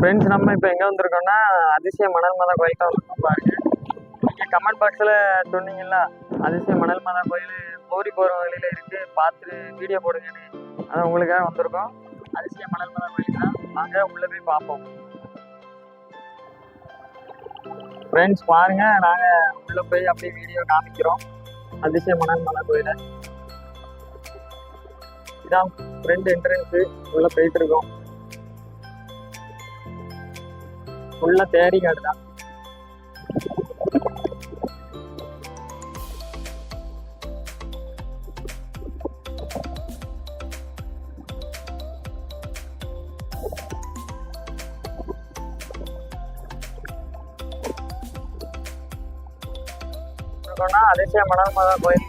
Friends, நம்ம இப்போ எங்கே வந்திருக்கோம்னா அதிசய மணல் மாதா கோயில் தான் வந்திருக்கோம். பாருங்க, நீங்கள் கமெண்ட் பாக்ஸில் சொன்னீங்களா அதிசய மணல் மாதா கோயில் கோரி போகிற வழியில் இருக்குது, பார்த்து வீடியோ போடுங்கன்னு. அதான் உங்களுக்காக வந்திருக்கோம். அதிசய மணல் மாதா கோயில் தான், வாங்க உள்ளே போய் பார்ப்போம். ஃப்ரெண்ட்ஸ் பாருங்க, நாங்கள் உள்ளே போய் அப்படியே வீடியோ காமிக்கிறோம். அதிசய மணல் மாதா கோயிலை இதான் ஃப்ரெண்ட் என்ட்ரன்ஸு. உள்ளே போயிட்டு இருக்கோம். உள்ள தேடி காடு தான். அதிசய மணல் மாதா கோயில்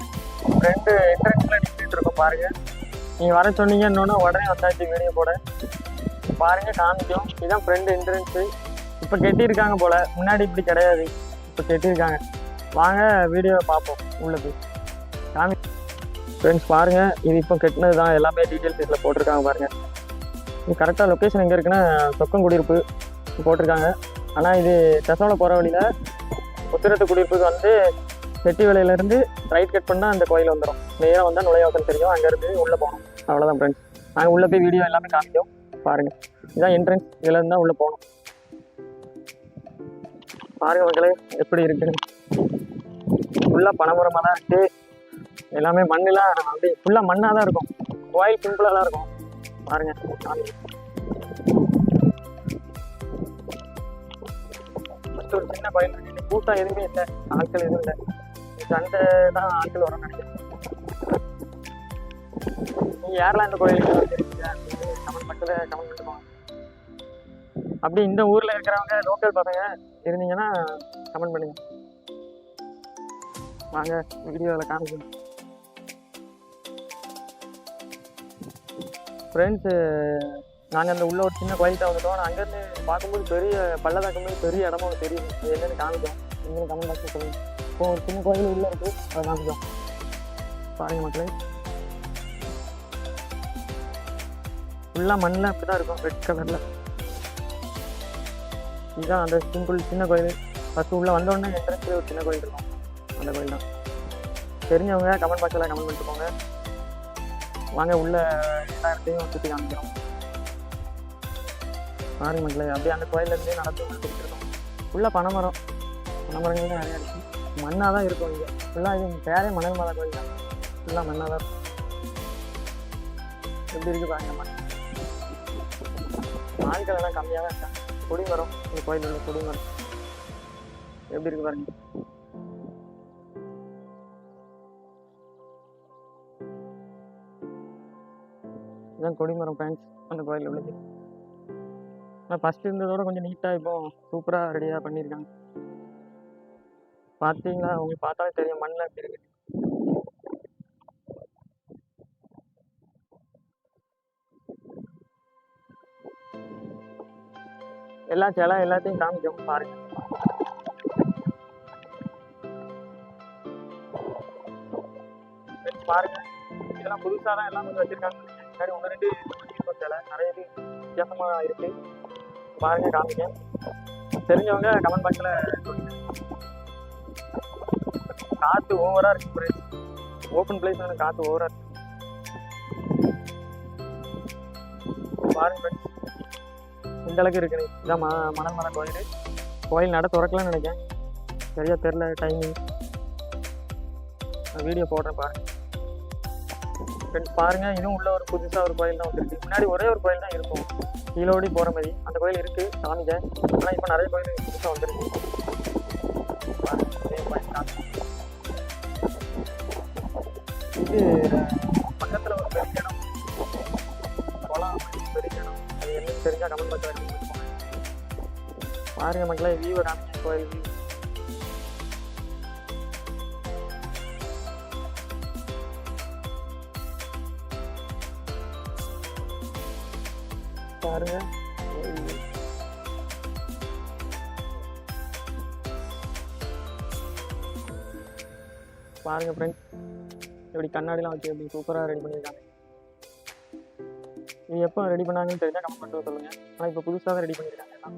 ரெண்டு என்ட்ரன்ஸ்ல நின்றுட்டு இருக்கோம். பாருங்க, நீங்க வர சொன்னீங்க, இன்னொன்னு உடனே வந்தாச்சு வீடியோ போட. பாருங்க காமிக்கும். இதுதான் ஃப்ரெண்ட் என்ட்ரன்ஸு. இப்போ கெட்டியிருக்காங்க போல, முன்னாடி இப்படி கிடையாது, இப்போ கெட்டியிருக்காங்க. வாங்க வீடியோவை பார்ப்போம் உள்ள போய் காமி. ஃப்ரெண்ட்ஸ் பாருங்க, இது இப்போ கெட்டினது தான். எல்லாமே டீட்டெயில்ஸ் இதில் போட்டிருக்காங்க. பாருங்க, இது கரெக்டாக லொக்கேஷன் எங்கே இருக்குன்னா சொக்கம் குடியிருப்பு போட்டிருக்காங்க. ஆனால் இது தெசோல போகிற வழியில் உத்திரத்து குடியிருப்புக்கு வந்து செட்டி வேலையிலேருந்து ரைட் கட் பண்ணால் அந்த கோயில் வந்துடும். நேராக வந்தால் நுழைவாசல் தெரியும், அங்கேருந்து உள்ளே போகணும். அவ்வளோதான் ஃப்ரெண்ட்ஸ். நாங்கள் உள்ளே போய் வீடியோ எல்லாமே காமிக்கும். பாருங்கள், இதுதான் என்ட்ரன்ஸ். இதுலேருந்து தான் உள்ளே போகணும். பாருங்க மக்களே எப்படி இருக்குன்னு. ஃபுல்லாக பனைமரமாக தான் இருக்குது. எல்லாமே மண்ணெலாம் அப்படி ஃபுல்லாக மண்ணாக தான் இருக்கும். கோயில் சிம்பிளாக தான் இருக்கும். பாருங்க, ஃபஸ்ட்டு ஒரு சின்ன கோயில் இருக்கு. கூட்டம் எதுவுமே இல்லை, ஆட்கள் எதுவும் இல்லை. சண்டை தான் ஆட்கள் வர நினைக்கிறேன். நீங்கள் யாரெல்லாம் இந்த கோயிலுக்கு வந்துருக்கீங்க கமெண்ட் பண்ணிட்டுவாங்க. அப்படி இந்த ஊரில் இருக்கிறவங்க லோக்கல் பசங்க இருந்தீங்கன்னா கமெண்ட் பண்ணுங்க. வாங்க வீடியோவில் காமிக்கணும். ஃப்ரெண்ட்ஸு, நாங்கள் அந்த உள்ள ஒரு சின்ன கோயில்கிட்ட வந்துட்டோம். ஆனால் அங்கேருந்து பார்க்கும்போது பெரிய பள்ளத்தாக்கும் போது பெரிய இடமா தெரியும். அது என்னென்னு காமிக்கும். நீங்களும் கமெண்ட் பாக்ஸில் சொல்லுங்கள். இப்போ ஒரு சின்ன கோயில் உள்ளே இருக்குது, அதை காமிக்கும். பாருங்க மக்களே, ஃபுல்லாக மண்ணில் அப்படி தான் இருக்கும், ரெட் கலரில். இதுதான் அந்த சிம்பிள் சின்ன கோயில். ஃபஸ்ட்டு உள்ளே வந்தோடனே என்ட்ரன்ஸில் ஒரு சின்ன கோயில் இருக்கும், அந்த கோயில் தான். தெரிஞ்சவங்க கமெண்ட் பாக்ஸில் கமெண்ட் பண்ணிட்டு போங்க. வாங்க உள்ள எல்லா இடத்தையும் சுற்றி காமிக்கிறோம். பாருங்க மக்களே, அப்படியே அந்த கோயிலேருந்தே நடந்து வந்துட்டு இருக்கோம். ஃபுல்லாக பனைமரங்கள் தான் நிறையா இருக்குது. மண்ணாக தான் இருக்கும் இங்கே ஃபுல்லாக. இது பேரே மணல் மாதா கோயில் தான். ஃபுல்லாக மண்ணாக தான் இருக்கும். எப்படி இருக்குது பாருங்க மண். ஆட்கள் எல்லாம் கம்மியாக தான் இருக்காங்க. கொடிமரம், இந்த கோயில் உள்ள கொடிமரம் எப்படி இருக்கு பாருங்க. இதுதான் கொடிமரம் ஃப்ரெண்ட்ஸ், அந்த கோயில் உள்ளது. ஆனால் ஃபஸ்ட்டு இருந்ததோட கொஞ்சம் நீட்டாக இப்போ சூப்பராக ரெடியாக பண்ணியிருக்காங்க. பார்த்தீங்களா, உங்களுக்கு பார்த்தாலே தெரியும் மண்ணில் எப்படி இருக்கு. எல்லா சிலை எல்லாத்தையும் காமிக்கும். பாருங்க, பாருங்க இதெல்லாம் புதுசாக தான் எல்லாம் வந்து வச்சிருக்காங்க. முன்னாடி ஒன்று ரெண்டு சிலை நிறைய இது வித்தியாசமாக இருக்கு. பாருங்க காமிக்க. தெரிஞ்சவங்க கமெண்ட் பாக்ஸில் சொல்லுங்க. காற்று ஓவராக இருக்கு. ஓப்பன் பிளேஸ் வந்து காற்று ஓவராக இருக்கு. பாருங்க ஃப்ரெண்ட்ஸ், இந்த அளவுக்கு இருக்குது. இதான் மணல் மாதா கோயில். கோயில் நட திறக்கலான்னு நினைக்கிறேன், சரியா தெரில டைமிங். வீடியோ போடுறேன் பாருங்க ஃப்ரெண்ட்ஸ். பாருங்க, இதுவும் உள்ள ஒரு புதுசாக ஒரு கோயில் தான் வந்துருக்கு. முன்னாடி ஒரே ஒரு கோயில் தான் இருக்கும், கீழோடி போகிற மாதிரி. அந்த கோயில் இருக்குது சாமிங்க. ஆனால் இப்போ நிறைய கோயில் புதுசாக வந்துருக்கு. இது பக்கத்தில் ஒரு பெரிய இடம், குளம், பெரிய இடம். அது என்னன்னு தெரிஞ்சால் கமெண்ட் பாக்ஸில் பாருங்க மக்களே. வியூ காமிக்க கோயில் வியூ. பாருங்க பாருங்க ஃப்ரெண்ட்ஸ், எப்படி கண்ணாடிலாம் வச்சு எப்படி சூப்பராக ரெடி பண்ணியிருக்காங்க. இது எப்போ ரெடி பண்ணாங்கன்னு தெரிஞ்சால் கமெண்ட் பண்ணிட்டு சொல்லுங்கள். ஆனால் இப்போ புதுசாக தான் ரெடி பண்ணியிருக்காங்க எல்லாம்.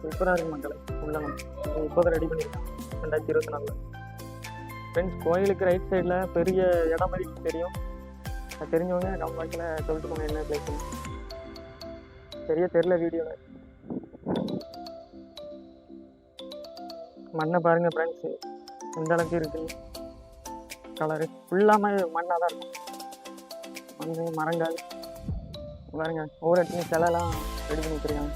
சூப்பராக இருக்கு மக்களே. உள்ளம் இப்போ தான் ரெடி பண்ணியிருக்காங்க 2024. ஃப்ரெண்ட்ஸ், கோயிலுக்கு ரைட் சைடில் பெரிய இடம் மாதிரி தெரியும். அது தெரிஞ்சவங்க கமெண்ட் பாக்ஸில் சொல்லிட்டு போங்க என்ன பிளேஸ். சரியா தெரில வீடியோவில். மண்ணை பாருங்கள் ஃப்ரெண்ட்ஸு, எந்த அளவுக்கு இருக்குது கலரு. ஃபுல்லாமல் மண்ணாக தான் இருக்கும். மண், மரங்கள் பாருங்க. ஒவ்வொரு இடத்துலையும் சிலைலாம் ரெடி பண்ணி வச்சுருக்காங்க.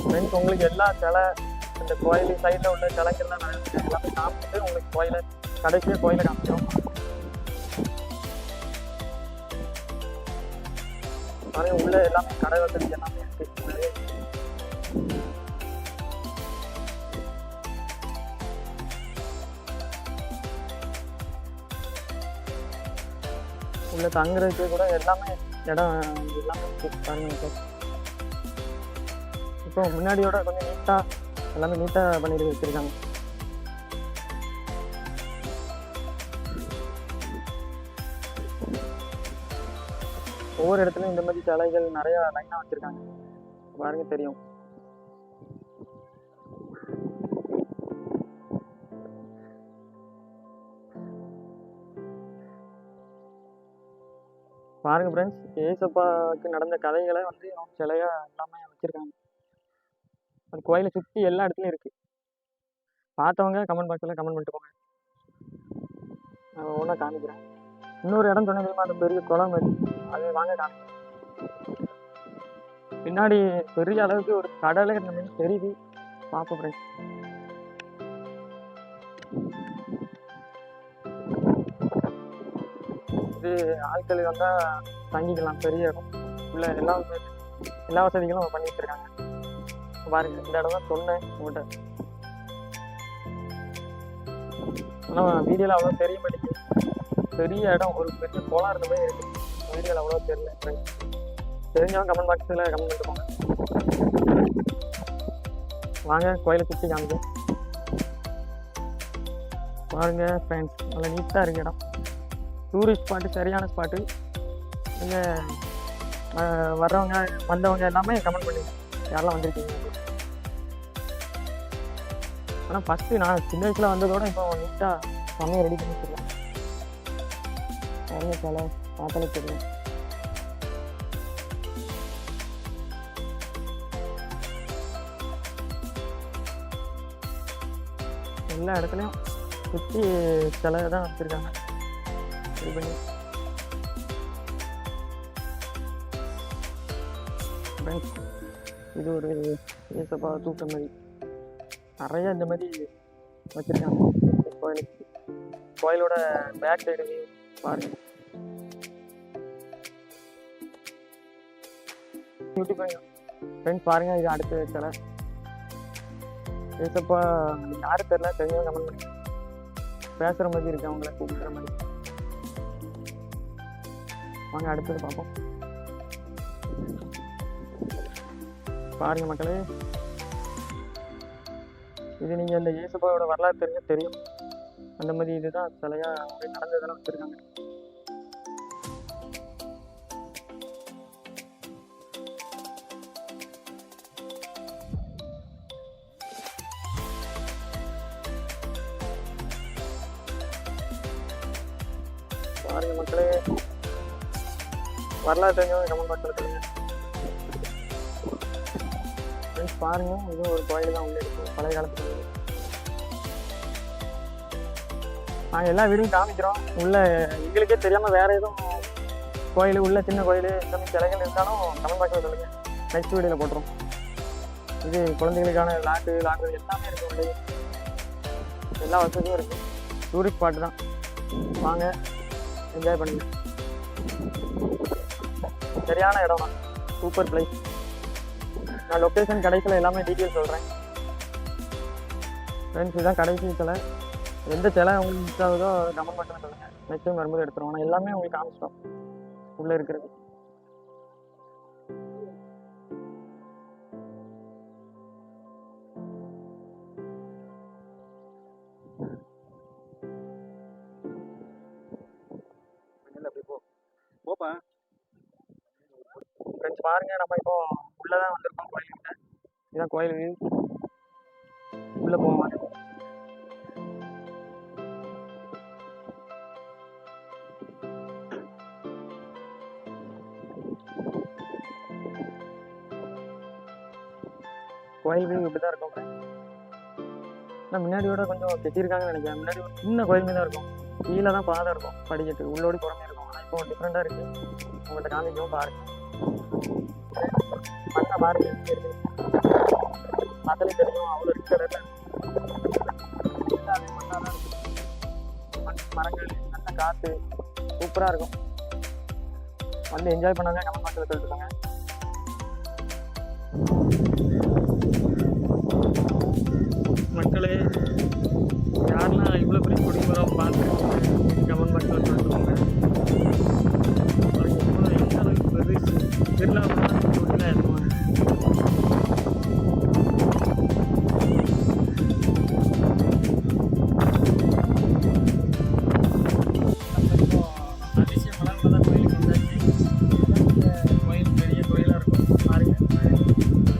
ஃப்ரெண்ட்ஸ், உங்களுக்கு எல்லா சிலை இந்த கோயில் சைடில் உள்ள சிலைகள்லாம் நிறைய எல்லாமே காமிச்சிட்டு உங்களுக்கு கோயிலை கடைசியாக கோயிலை காமிச்சிடும். நிறைய உள்ள எல்லாமே கடை வசதி எல்லாமே இருக்கு. உள்ள தங்குறதுக்கு கூட எல்லாமே இடம் எல்லாமே பாருங்க சார். இப்போ முன்னாடியோட கொஞ்சம் நீட்டாக எல்லாமே நீட்டாக பண்ணிட்டு வச்சுருக்காங்க. ஒவ்வொரு இடத்துலையும் இந்த மாதிரி சிலைகள் நிறையா லைனாக வச்சுருக்காங்க பாருங்க, தெரியும். பாருங்க ஃப்ரெண்ட்ஸ், ஏசப்பாவுக்கு நடந்த கதைகளை வந்து சிலையா எல்லாமே வச்சுருக்காங்க. அந்த கோயிலை சுற்றி எல்லா இடத்துலையும் இருக்குது. பார்த்தவங்க கமெண்ட் பாக்ஸில் கமெண்ட் பண்ணிட்டு போங்க. நான் ஒன்றா காமிக்கிறேன். இன்னொரு இடம் சொன்ன தெரியுமா, அந்த பெரிய குளம் இருக்குது, அது வாங்க காமிக்கிறேன். பின்னாடி பெரிய அளவுக்கு ஒரு கடலை இந்த மாதிரி தெரியுது. பார்ப்போம் ஃப்ரெண்ட்ஸ். இது ஆட்கள் வந்தால் தங்கிக்கலாம். பெரிய இடம் உள்ள எல்லா வசதிகளும் பண்ணி வச்சுருக்காங்க பாருங்க. இந்த இடம் தான் சொன்னேன் உங்கள்கிட்ட, ஆனால் வீடியோவில் அவ்வளோ தெரிய மாட்டேங்குது. பெரிய இடம், ஒரு பெரிய குளம் இருந்த மாதிரி இருக்குது. வீடியோவில் அவ்வளோ தெரியல. தெரிஞ்சவங்க கமெண்ட் பாக்ஸில் கமெண்ட் பண்ணிட்டு வாங்க கோயிலை சுற்றி காமிக்க. பாருங்க ஃப்ரெண்ட்ஸ், நல்லா நீட்டாக இருக்கு இடம். டூரிஸ்ட் ஸ்பாட்டு, சரியான ஸ்பாட்டு. நீங்கள் வர்றவங்க வந்தவங்க எல்லாமே கமெண்ட் பண்ணி யாரெல்லாம் வந்திருக்கீங்க. ஆனால் ஃபஸ்ட்டு நான் சின்ன வயசில் வந்ததோட இப்போ நீட்டாக சமையல் ரெடி பண்ணி வச்சுருக்கேன். நிறைய சிலை பார்த்தாலே தெரியும். எல்லா இடத்துலையும் சுற்றி சிலை தான் வச்சுருக்காங்க ரெடி பண்ணி. இது ஒரு ஏசப்பா தூக்க மாதிரி நிறையா இந்த மாதிரி வச்சுருக்காங்க கோயிலுக்கு. கோயிலோட பேக் சைடு பாருங்க. யூடியூப் ஃப்ரெண்ட்ஸ் பாருங்க, இது அடுத்த சிலை ஏசப்பா. யாரும் தெரியல, தெரிஞ்சவங்க கமெண்ட் பண்ணி. பேசுகிற மாதிரி இருக்கு, அவங்கள கூப்பிடுற மாதிரி. வாங்க அடுத்தது பார்ப்போம். பாருங்க மக்களே, இது நீங்கள் இந்த ஏசப்பாவோட வரலாறு தெரியும். அந்த மாதிரி இதுதான் சிலையா நடந்ததெல்லாம் வச்சுருக்காங்க. பாருங்க மக்களே, வரலாறு தெரிஞ்சவங்க கமெண்ட் பாக்ஸில் சொல்லுங்க. பாருங்க, இதுவும் ஒரு கோயில் தான் உள்ள இருக்கு, பழைய காலத்துல. நாங்கள் எல்லா வீடும் காமிக்கிறோம். உள்ள எங்களுக்கே தெரியாமல் வேறு எதுவும் கோயில், உள்ள சின்ன கோயில் இந்த மாதிரி சிலைகள் இருந்தாலும் கமெண்ட் பாக்ஸில் சொல்லுங்க. நெக்ஸ்ட் வீடியோவில் போட்டுரும். இது குழந்தைகளுக்கான லாக்கு எல்லாமே இருக்குது. உள்ளே எல்லா வசதியும் இருக்குது. டூரிஸ்ட் ஸ்பாட்டு தான், வாங்க என்ஜாய் பண்ணுங்க. சரியான இடம் தான், சூப்பர் பிளேஸ். நான் லொக்கேஷன் கடைசியில் எல்லாமே டீட்டெயில் சொல்கிறேன் ஃப்ரெண்ட்ஸ். இதுதான் கடைசி சிலை. எந்த சிலை உங்களுக்கு மிஸ் ஆகுதோ கமெண்ட் பாக்ஸில் சொல்லுங்கள். நெக்ஸ்ட் டைம் வரும்போது எடுத்துருவோம். நான் எல்லாமே உங்களுக்கு காமிச்சிட்டோம். உள்ள இருக்கிறது. ஃப்ரெண்ட்ஸ் பாருங்க, நம்ம இப்போ உள்ளதான் வந்திருக்கோம் கோயிலுக்கிட்ட. இதுதான் கோயில் வியூ. உள்ள போவோம். கோயில் வியூ இப்படிதான் இருக்கும். ஆனால் முன்னாடியோட கொஞ்சம் கெட்டியிருக்காங்கன்னு நினைக்கிறேன். முன்னாடி ஒரு சின்ன கோயில் தான் இருக்கும், கீழே தான் பாதை இருக்கும், படிக்கட்டு உள்ளோடி புறமே இருக்கும். ஆனால் இப்போ டிஃப்ரெண்டாக இருக்குது. உங்கள்கிட்ட காமிக்கவும் பாருங்க. மண்ணை பாருங்க, மதலி தெரியும், அவ்வளோ இருக்கிறது மரங்கள், நல்ல காற்று சூப்பராக இருக்கும். வந்து என்ஜாய் பண்ணாங்க. கமெண்ட் பாக்ஸில் சொல்லிட்டுருக்காங்க. மக்களே, யாரெல்லாம் இவ்வளோ பெரிய குடிமரம் பார்த்து கமெண்ட் பாக்ஸில் சொல்லிட்டுருக்காங்க. எந்த அளவுக்கு பெருசு திருவிழா தொட்டிலாம் இருக்கும். அதிசயம் மலர்ல தான் கோயிலுக்கு வந்தாச்சு. கோயில் பெரிய கோயிலாக இருக்கும் பாருங்க.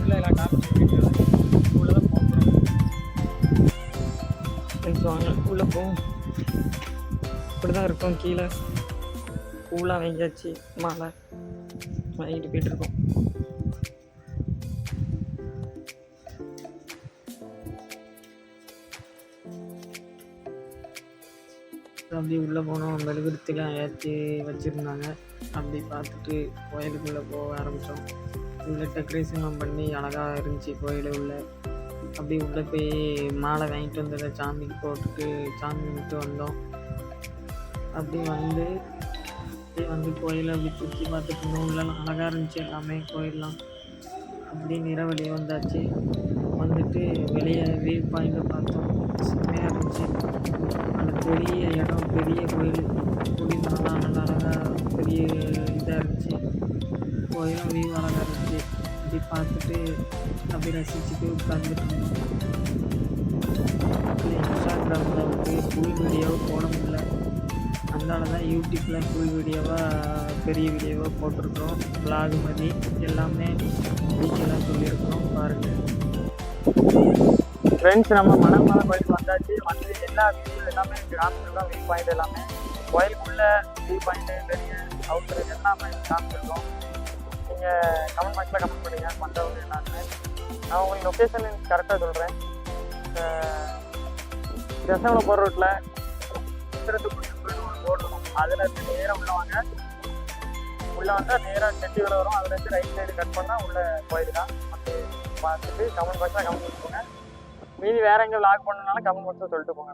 உள்ள எல்லாம் காமிச்சு உள்ளே தான் போகிறோம். வாங்க உள்ளே போவோம். இப்படி தான் இருக்கும். கீழே பூலாம் வாங்கியாச்சு, மாலை வாங்கிட்டு போயிட்டுருக்கோம். அப்படி உள்ளே போனோம். மெழுகுவர்த்திலாம் ஏற்றி வச்சுருந்தாங்க. அப்படி பார்த்துட்டு கோயிலுக்குள்ளே போக ஆரம்பித்தோம். உள்ள டெக்கரேஷன்லாம் பண்ணி அழகாக இருந்துச்சு கோயில் உள்ள. அப்படி உள்ளே போய் மாலை வாங்கிட்டு வந்ததை சாமிக்கு போட்டுட்டு சாமி கும்பிட்டு வந்தோம். அப்படி வந்து கோயிலை அப்படி சுற்றி பார்த்துட்டு இருந்தோம். உள்ளெல்லாம் அழகாக இருந்துச்சு எல்லாமே கோயிலெலாம். அப்படி நிறவெளியே வந்தாச்சு. வந்துட்டு வெளியே வியூ பாயிண்ட்டை பார்த்தோம். செம்மையாக இருந்துச்சு. அந்த பெரிய இடம், பெரிய கோயில், குடிமரம்லாம் நல்லா அழகாக பெரிய இதாக இருந்துச்சு. கோயிலும் வியூ அழகாக இருந்துச்சு. அப்படி பார்த்துட்டு அப்படி ரசிச்சுட்டு உட்காந்துட்டு இருந்தோம். இன்ஸ்டாகிராமில் வந்து ஃபுல் வீடியோவை போட முடியல. அதனால தான் யூடியூப்பில் ஃபுல் வீடியோவாக பெரிய வீடியோவாக போட்டிருக்கிறோம். விளாக் மாதிரி எல்லாமே டீட்டெயிலாக சொல்லியிருக்கிறோம் பாருங்கள். ஃப்ரெண்ட்ஸ், நம்ம மணல் கோயிலுக்கு வந்தாச்சு. வந்து எல்லா வீடியோ எல்லாமே காமிச்சிருக்கோம். வியூ பாயிண்ட் எல்லாமே கோயிலுக்குள்ளே வியூ பாயிண்ட்டு, பெரிய அவுட்ரு எல்லாமே காமிச்சிருக்கோம். நீங்கள் கமெண்ட் பாக்ஸில் கமெண்ட் பண்ணுங்கள் பண்ணுறவங்க எல்லாருமே. நான் உங்களுக்கு லொக்கேஷன் கரெக்டாக சொல்கிறேன். தசவளம் போகிற ரோட்டில் ஒரு போர்டு இருக்கும். அதில் இருந்து நேராக உள்ளே வாங்க. உள்ளே வந்தால் நேராக செட்டிகளை வரும். அதுலேருந்து ரைட் சைடு கட் பண்ணால் உள்ள கோயில் தான். அப்படி பார்த்துட்டு கமெண்ட் பாக்ஸில் கமெண்ட் பண்ணிட்டு போங்க. மீதி வேறு எங்கே விளாக் பண்ணனாலும் கமெண்ட் பாக்ஸில் சொல்லிட்டு போங்க.